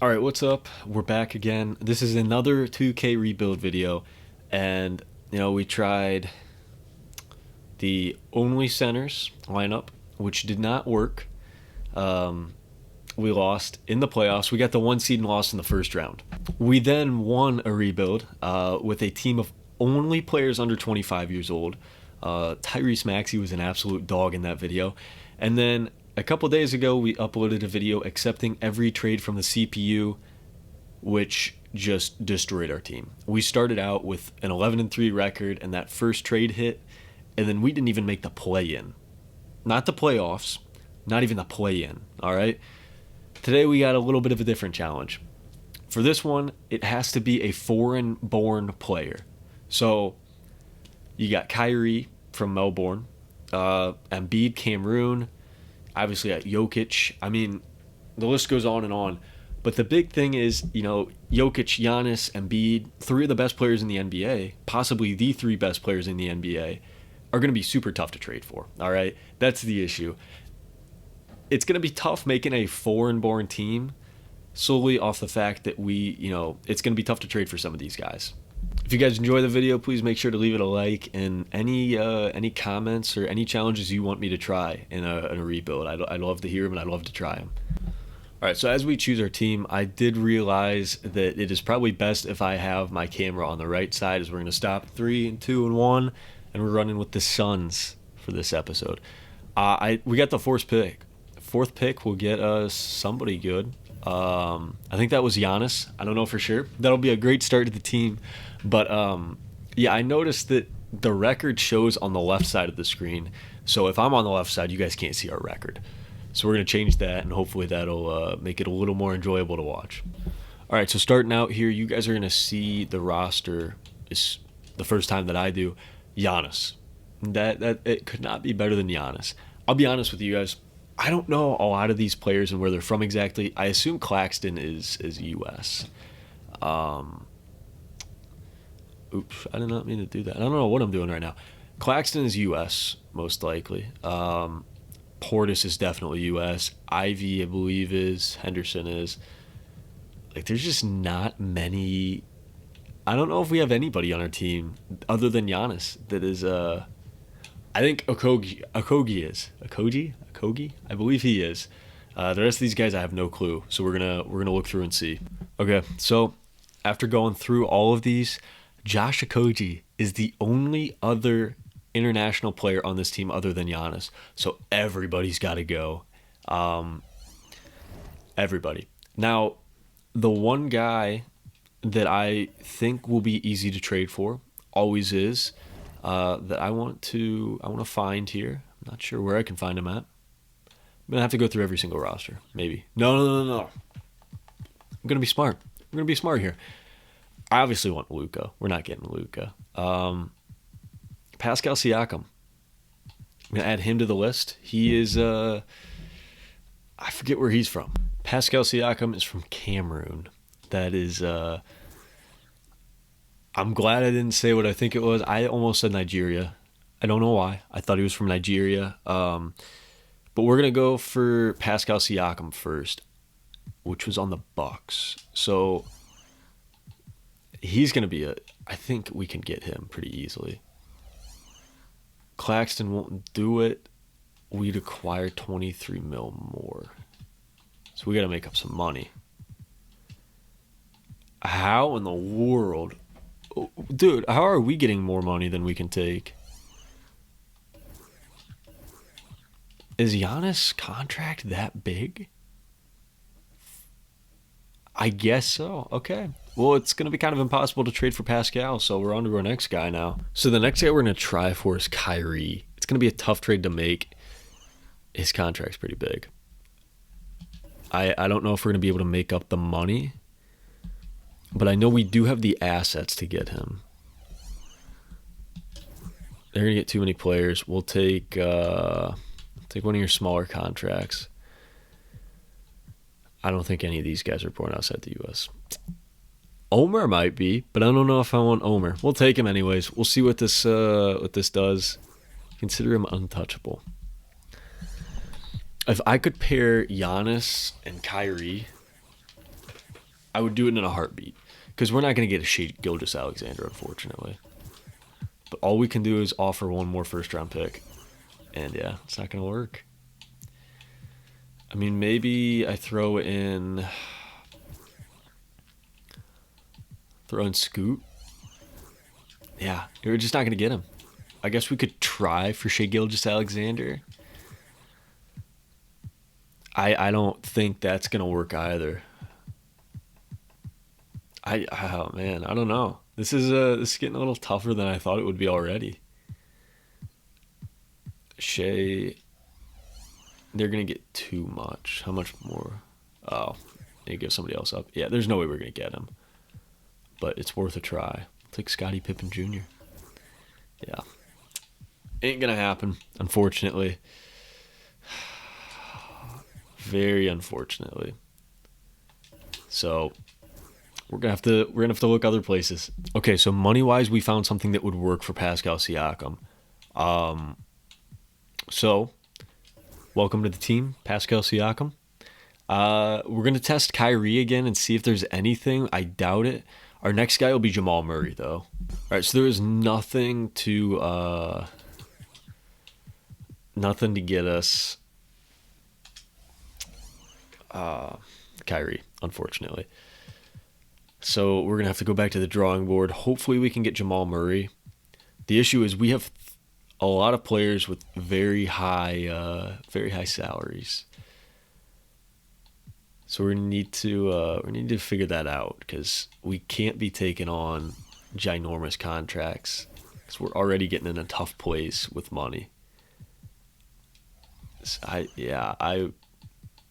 All right, what's up? We're back again. This is another 2K rebuild video, and we tried the only centers lineup, which did not work. Um, we lost in the playoffs. We got the one seed and lost in the first round. We then won a rebuild with a team of only players under 25 years old. Tyrese Maxey was an absolute dog in that video, and then a couple days ago, we uploaded a video accepting every trade from the CPU, which just destroyed our team. We started out with an 11-3 record, and that first trade hit, and then we didn't even make the play-in. Not the playoffs, not even the play-in, all right? Today, we got a little bit of a different challenge. For this one, it has to be a foreign-born player. So, you got Kyrie from Melbourne, Embiid, Cameroon, obviously at Jokic. I mean, the list goes on and on. But the big thing is, Jokic, Giannis, Embiid, three of the best players in the NBA, possibly the three best players in the NBA, are going to be super tough to trade for. All right? That's the issue. It's going to be tough making a foreign-born team solely off the fact that it's going to be tough to trade for some of these guys. If you guys enjoy the video, please make sure to leave it a like, and any comments or any challenges you want me to try in a rebuild. I'd love to hear them, and I'd love to try them. All right, so as we choose our team, I did realize that it is probably best if I have my camera on the right side, as we're going to stop 3 and 2 and 1, and we're running with the Suns for this episode. We got the fourth pick. Fourth pick will get us somebody good. I think that was Giannis. I don't know for sure. That'll be a great start to the team. But I noticed that the record shows on the left side of the screen. So if I'm on the left side, you guys can't see our record. So we're going to change that, and hopefully that'll make it a little more enjoyable to watch. All right, so starting out here, you guys are going to see the roster. Is the first time that I do. Giannis. That it could not be better than Giannis. I'll be honest with you guys. I don't know a lot of these players and where they're from exactly. I assume Claxton is U.S. Oops, I did not mean to do that. I don't know what I'm doing right now. Claxton is U.S., most likely. Portis is definitely U.S. Ivy, I believe, is. Henderson is. There's just not many. I don't know if we have anybody on our team other than Giannis that is. I think Okogie is. Okogie? I believe he is. The rest of these guys, I have no clue. So we're gonna look through and see. Okay, so after going through all of these, Josh Okogie is the only other international player on this team other than Giannis. So everybody's got to go. Everybody. Now, the one guy that I think will be easy to trade for, always is, that I want to find here. I'm not sure where I can find him at. I'm gonna have to go through every single roster. Maybe. No. I'm gonna be smart. We're gonna be smart here. I obviously want Luka. We're not getting Luka. Pascal Siakam. I'm gonna add him to the list. He is I forget where he's from. Pascal Siakam is from Cameroon. That is I'm glad I didn't say what I think it was. I almost said Nigeria. I don't know why. I thought he was from Nigeria. But we're gonna go for Pascal Siakam first, which was on the Bucks. So he's gonna be I think we can get him pretty easily. Claxton won't do it. We'd acquire 23 mil more. So we got to make up some money. How in the world? Dude, how are we getting more money than we can take? Is Giannis' contract that big? I guess so. Okay. Well, it's going to be kind of impossible to trade for Pascal, so we're on to our next guy now. So the next guy we're going to try for is Kyrie. It's going to be a tough trade to make. His contract's pretty big. I don't know if we're going to be able to make up the money, but I know we do have the assets to get him. They're going to get too many players. We'll take one of your smaller contracts. I don't think any of these guys are born outside the U.S. Omer might be, but I don't know if I want Omer. We'll take him anyways. We'll see what this does. Consider him untouchable. If I could pair Giannis and Kyrie, I would do it in a heartbeat because we're not going to get a Shea Gilgeous-Alexander, unfortunately. But all we can do is offer one more first-round pick, and yeah, it's not going to work. I mean, maybe I throw in Scoot. Yeah, we're just not going to get him. I guess we could try for Shea Gilgeous-Alexander. I don't think that's going to work either. Oh man, I don't know. This is getting a little tougher than I thought it would be already. Shea, they're gonna get too much. How much more? Oh, you give somebody else up. Yeah, there's no way we're gonna get him, but it's worth a try. I'll take Scottie Pippen Jr. Yeah, ain't gonna happen, unfortunately. Very unfortunately. So we're gonna have to look other places. Okay, so money wise, we found something that would work for Pascal Siakam. So welcome to the team, Pascal Siakam. We're gonna test Kyrie again and see if there's anything. I doubt it. Our next guy will be Jamal Murray, though. All right, so there is nothing to get us Kyrie, unfortunately. So we're gonna have to go back to the drawing board. Hopefully, we can get Jamal Murray. The issue is we have a lot of players with very high salaries. So we need to figure that out because we can't be taking on ginormous contracts because we're already getting in a tough place with money. So I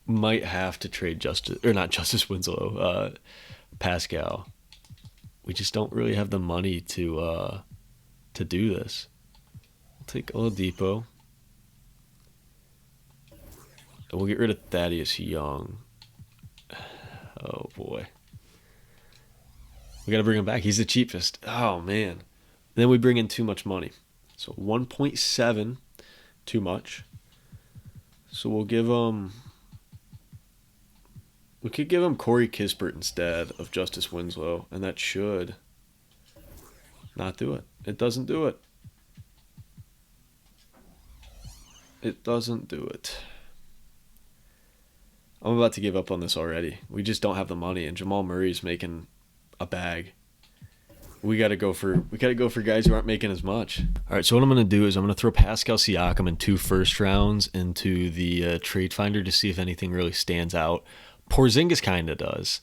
might have to trade Justice Winslow, Pascal. We just don't really have the money to do this. We'll take Oladipo. And we'll get rid of Thaddeus Young. Oh boy. We gotta bring him back. He's the cheapest. Oh man. And then we bring in too much money. So 1.7, too much. So we could give him Corey Kispert instead of Justice Winslow, and that should not do it. It doesn't do it. It doesn't do it. I'm about to give up on this already. We just don't have the money, and Jamal Murray's making a bag. We gotta go for guys who aren't making as much. All right, so what I'm gonna do is I'm gonna throw Pascal Siakam and 2 first rounds into the trade finder to see if anything really stands out. Porzingis kind of does,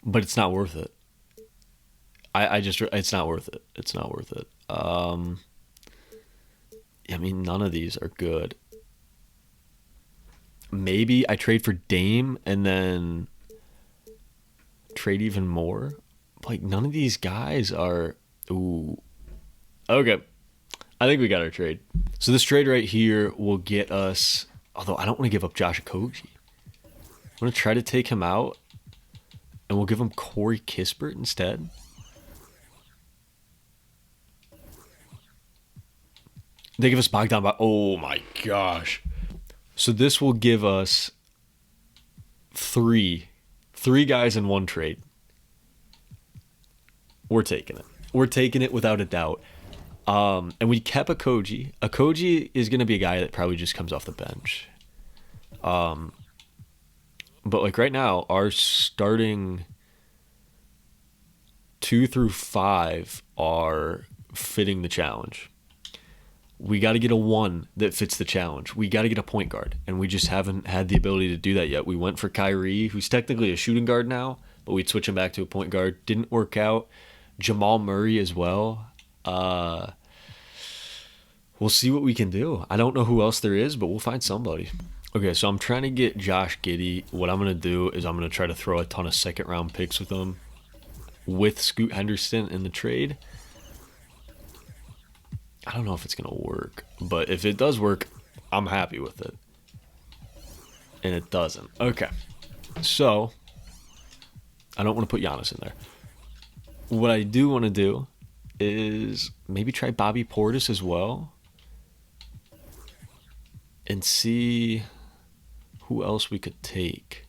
but it's not worth it. It's not worth it. It's not worth it. I mean, none of these are good. Maybe I trade for Dame and then trade even more. Like, none of these guys are... Ooh. Okay. I think we got our trade. So this trade right here will get us... Although I don't want to give up Josh Okogie. I'm going to try to take him out, and we'll give him Corey Kispert instead. They give us Bogdan. Oh my gosh. So this will give us three guys in one trade. We're taking it. We're taking it without a doubt. And we kept Okogie. Okogie is going to be a guy that probably just comes off the bench. But like right now, our starting 2 through 5 are fitting the challenge. We got to get a 1 that fits the challenge. We got to get a point guard, and we just haven't had the ability to do that yet. We went for Kyrie, who's technically a shooting guard now, but we'd switch him back to a point guard. Didn't work out. Jamal Murray as well. We'll see what we can do. I don't know who else there is, but we'll find somebody. Okay, so I'm trying to get Josh Giddey. What I'm going to do is I'm going to try to throw a ton of second-round picks with him with Scoot Henderson in the trade. I don't know if it's going to work, but if it does work, I'm happy with it. And it doesn't. Okay. So, I don't want to put Giannis in there. What I do want to do is maybe try Bobby Portis as well and see who else we could take.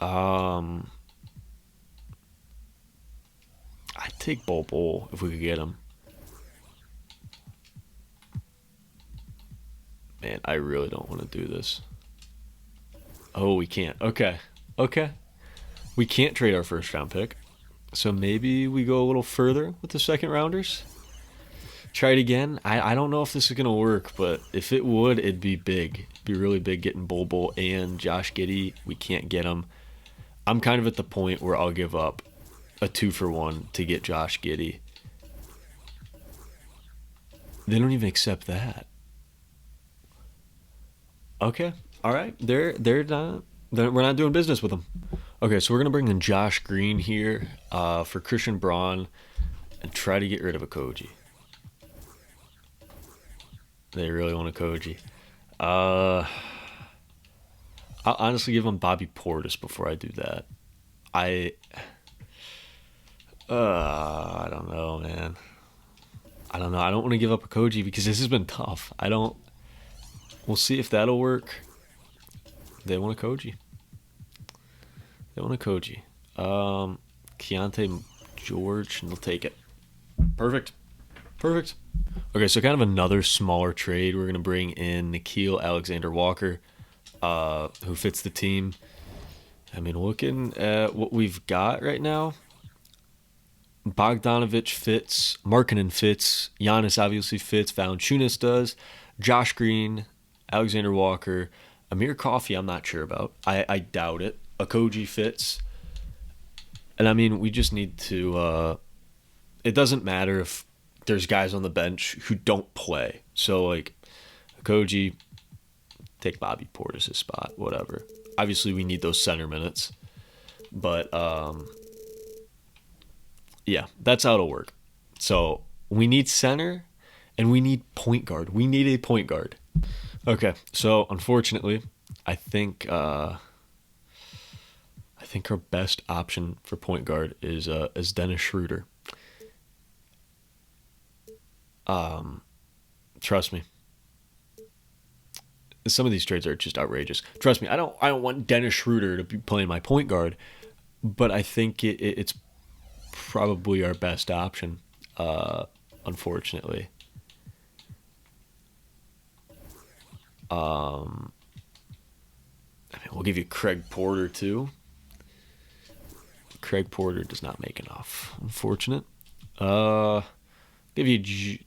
Um, I'd take Bol if we could get him. Man, I really don't want to do this. Oh, we can't. Okay. Okay. We can't trade our first round pick. So maybe we go a little further with the second rounders. Try it again. I don't know if this is going to work, but if it would, it'd be big. It'd be really big getting Bol and Josh Giddey. We can't get them. I'm kind of at the point where I'll give up a 2-for-1 to get Josh Giddey. They don't even accept that. Okay. All right. They're not. We're not doing business with them. Okay, so we're gonna bring in Josh Green here for Christian Braun and try to get rid of a Koji. They really want a Koji. Uh, I'll honestly give him Bobby Portis before I do that. I I don't know, man. I don't know. I don't want to give up a Koji because this has been tough. I don't. We'll see if that'll work. They want a Koji. They want a Koji. Keontae George, and they'll take it. Perfect. Perfect. Okay, so kind of another smaller trade. We're going to bring in Nickeil Alexander-Walker, who fits the team. I mean, looking at what we've got right now, Bogdanovich fits, Markkanen fits, Giannis obviously fits, Valanciunas does, Josh Green, Alexander Walker, Amir Coffey I'm not sure about. I doubt it. Okogie fits. And I mean, we just need to it doesn't matter if there's guys on the bench who don't play. So like Okogie, take Bobby Portis' spot, whatever. Obviously we need those center minutes. But yeah, that's how it'll work. So we need center and we need point guard. We need a point guard. Okay, so unfortunately, I think our best option for point guard is Dennis Schroeder. Trust me. Some of these trades are just outrageous. Trust me, I don't want Dennis Schroeder to be playing my point guard, but I think it's probably our best option, unfortunately. I mean, we'll give you Craig Porter too. Craig Porter does not make enough. Unfortunate. Give you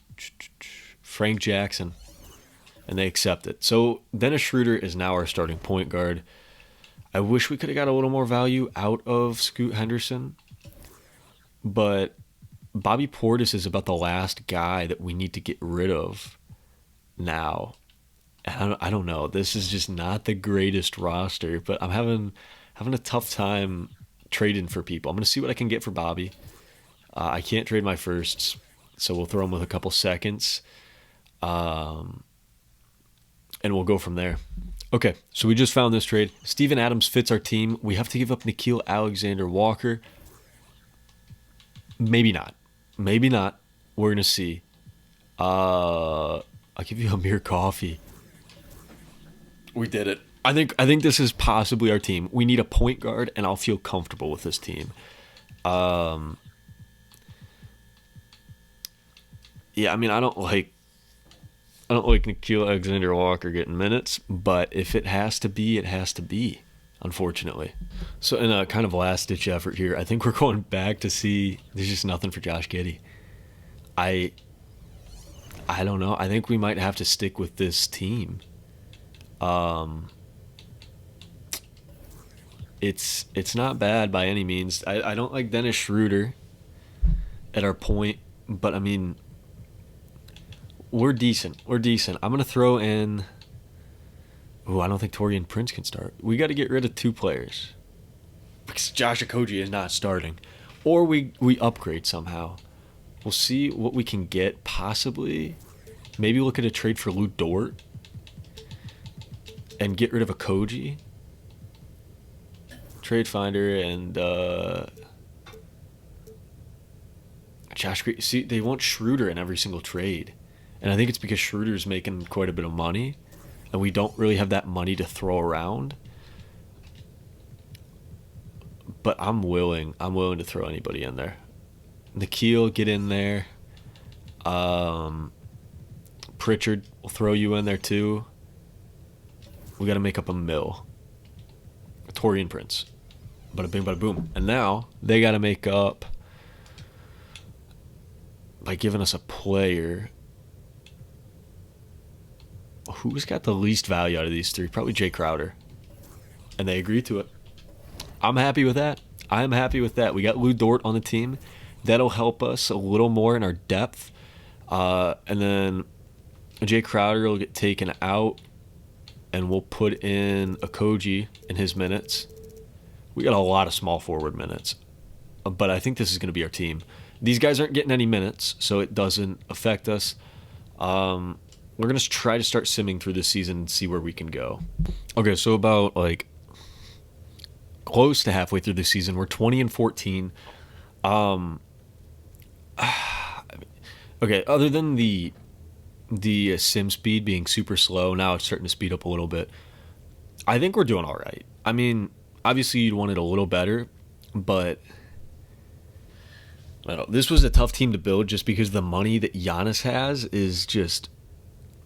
Frank Jackson, and they accept it. So Dennis Schroeder is now our starting point guard. I wish we could have got a little more value out of Scoot Henderson, but Bobby Portis is about the last guy that we need to get rid of now. I don't know. This is just not the greatest roster, but I'm having a tough time trading for people. I'm going to see what I can get for Bobby. I can't trade my firsts, so we'll throw him with a couple seconds, and we'll go from there. Okay, so we just found this trade. Steven Adams fits our team. We have to give up Nickeil Alexander-Walker. Maybe not. Maybe not. We're going to see. I'll give you Amir Coffey. We did it. I think this is possibly our team. We need a point guard, and I'll feel comfortable with this team. Yeah, I mean, I don't like Nickeil Alexander-Walker getting minutes, but if it has to be, it has to be, unfortunately. So in a kind of last-ditch effort here, I think we're going back to see there's just nothing for Josh Giddey. I don't know. I think we might have to stick with this team. It's not bad by any means. I don't like Dennis Schroeder at our point, but I mean, we're decent. We're decent. I'm gonna throw in. Oh, I don't think Taurean Prince can start. We got to get rid of 2 players because Josh Okogie is not starting, or we upgrade somehow. We'll see what we can get. Possibly, maybe look at a trade for Lou Dort and get rid of Okogie. Trade Finder and Josh Green. See, they want Schroeder in every single trade, and I think it's because Schroeder's making quite a bit of money, and we don't really have that money to throw around. but I'm willing. I'm willing to throw anybody in there. Nikhil, get in there. Um, Pritchard will throw you in there too. We got to make up a mill. Torian Prince. Bada bing, bada boom. And now they got to make up by giving us a player. Who's got the least value out of these three? Probably Jay Crowder. And they agreed to it. I'm happy with that. I'm happy with that. We got Lou Dort on the team. That'll help us a little more in our depth. And then Jay Crowder will get taken out, and we'll put in Okogie in his minutes. We got a lot of small forward minutes, but I think this is going to be our team. These guys aren't getting any minutes, so it doesn't affect us. We're going to try to start simming through this season and see where we can go. Okay, so about like close to halfway through the season, we're 20-14. Okay, other than the sim speed being super slow, now it's starting to speed up a little bit. I think we're doing all right. I mean, obviously you'd want it a little better, but I don't know. This was a tough team to build just because the money that Giannis has is just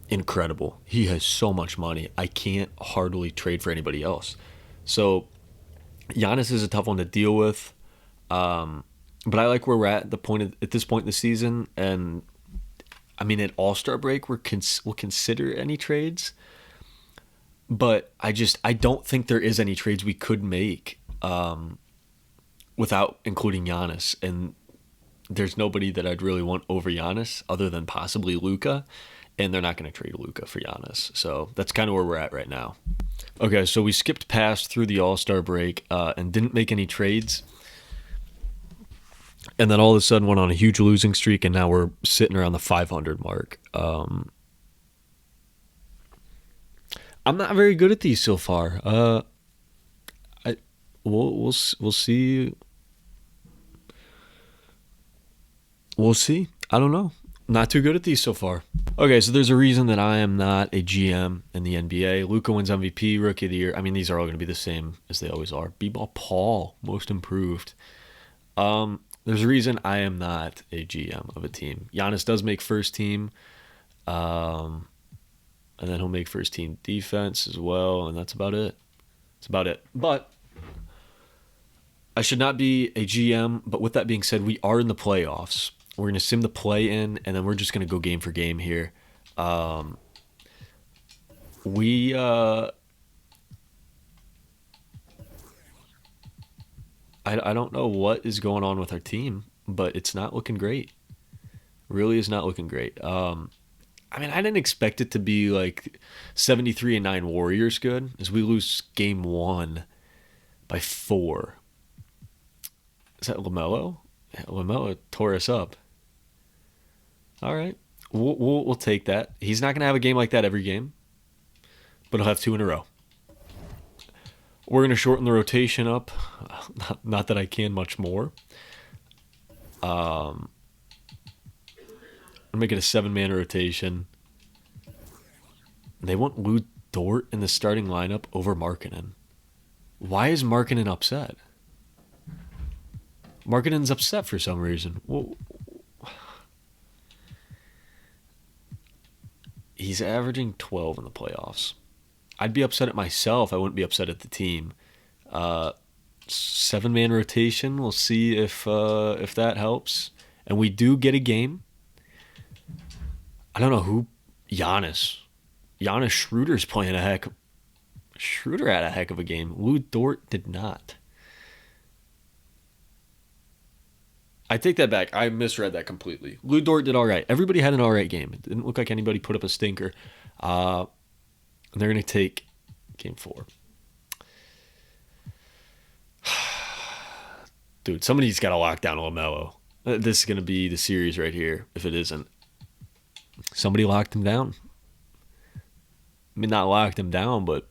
incredible. He has so much money. I can't hardly trade for anybody else. So Giannis is a tough one to deal with. But I like where we're at this point in the season, and I mean at All-Star break we'll consider any trades, but I don't think there is any trades we could make without including Giannis, and there's nobody that I'd really want over Giannis other than possibly Luka, and they're not going to trade Luka for Giannis, so that's kind of where we're at right now. Okay, so we skipped past through the All-Star break and didn't make any trades. And then all of a sudden went on a huge losing streak, and now we're sitting around the 500 mark. I'm not very good at these so far. We'll see. We'll see. I don't know. Not too good at these so far. Okay, so there's a reason that I am not a GM in the NBA. Luka wins MVP, Rookie of the Year. I mean, these are all going to be the same as they always are. B-Ball Paul, Most Improved. There's a reason I am not a GM of a team. Giannis does make first team, and then he'll make first team defense as well, and that's about it. That's about it. But I should not be a GM, but with that being said, we are in the playoffs. We're going to sim the play in, and then we're just going to go game for game here. I don't know what is going on with our team, but it's not looking great. Really is not looking great. I mean, I didn't expect it to be like 73-9 Warriors good, as we lose game 1 by 4. Is that LaMelo? Yeah, LaMelo tore us up. All right, we'll take that. He's not gonna have a game like that every game, but he'll have 2 in a row. We're going to shorten the rotation up. Not that I can much more. I'm making a 7-man rotation. They want Lou Dort in the starting lineup over Markkanen. Why is Markkanen upset? Markkanen's upset for some reason. Well, he's averaging 12 in the playoffs. I'd be upset at myself. I wouldn't be upset at the team. 7-man rotation. We'll see if that helps. And we do get a game. I don't know who. Giannis Schroeder's playing Schroeder had a heck of a game. Lou Dort did not. I take that back. I misread that completely. Lou Dort did all right. Everybody had an all right game. It didn't look like anybody put up a stinker. And they're going to take game 4. Dude, somebody's got to lock down LaMelo. This is going to be the series right here, if it isn't. Somebody locked him down. I mean, not locked him down, but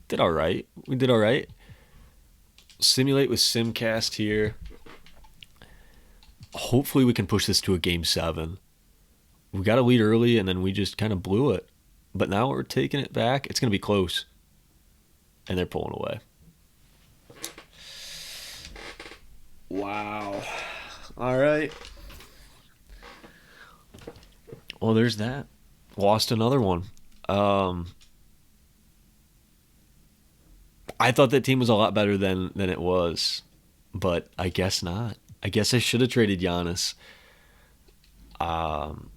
did all right. We did all right. Simulate with Simcast here. Hopefully we can push this to a game 7. We got a lead early, and then we just kind of blew it. But now we're taking it back. It's going to be close. And they're pulling away. Wow. All right. Well, there's that. Lost another one. Um, I thought that team was a lot better than it was, but I guess not. I guess I should have traded Giannis. Um,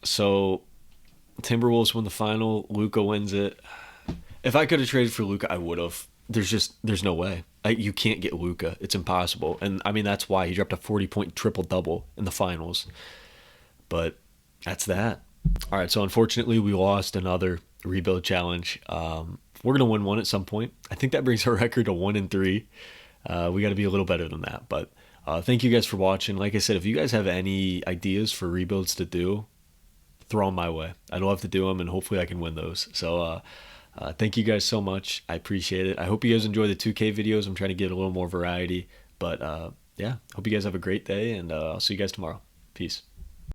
so Timberwolves win the final. Luca wins it. If I could have traded for Luca, I would have. There's no way. You can't get Luca. It's impossible. And I mean that's why he dropped a 40-point triple double in the finals. But that's that. All right. So unfortunately, we lost another rebuild challenge. We're gonna win one at some point. I think that brings our record to 1-3. We got to be a little better than that. But thank you guys for watching. Like I said, if you guys have any ideas for rebuilds to do, throw them my way. I'd love to do them, and hopefully I can win those. So thank you guys so much. I appreciate it. I hope you guys enjoy the 2K videos. I'm trying to get a little more variety. But yeah, hope you guys have a great day, and I'll see you guys tomorrow. Peace.